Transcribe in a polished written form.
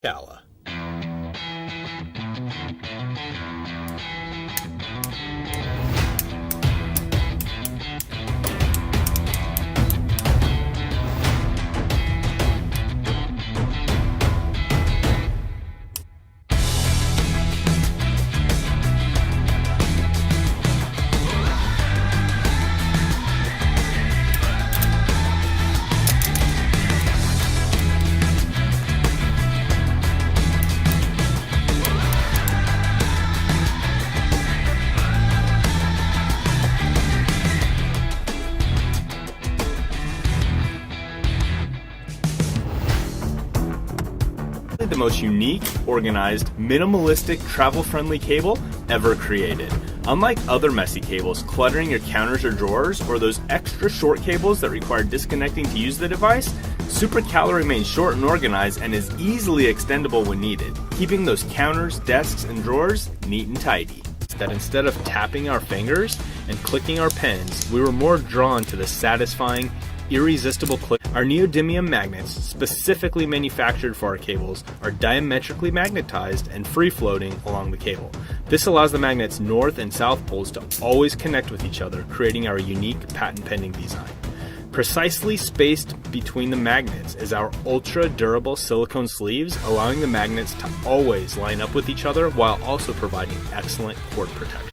Lala. The most unique, organized, minimalistic, travel-friendly cable ever created. Unlike other messy cables cluttering your counters or drawers, or those extra short cables that require disconnecting to use the device, SuperCable remains short and organized and is easily extendable when needed, keeping those counters, desks, and drawers neat and tidy. That instead of tapping our fingers and clicking our pens, we were more drawn to the satisfying, irresistible click. Our neodymium magnets, specifically manufactured for our cables, are diametrically magnetized and free-floating along the cable. This allows the magnet's north and south poles to always connect with each other, creating our unique patent-pending design. Precisely spaced between the magnets is our ultra-durable silicone sleeves, allowing the magnets to always line up with each other while also providing excellent cord protection.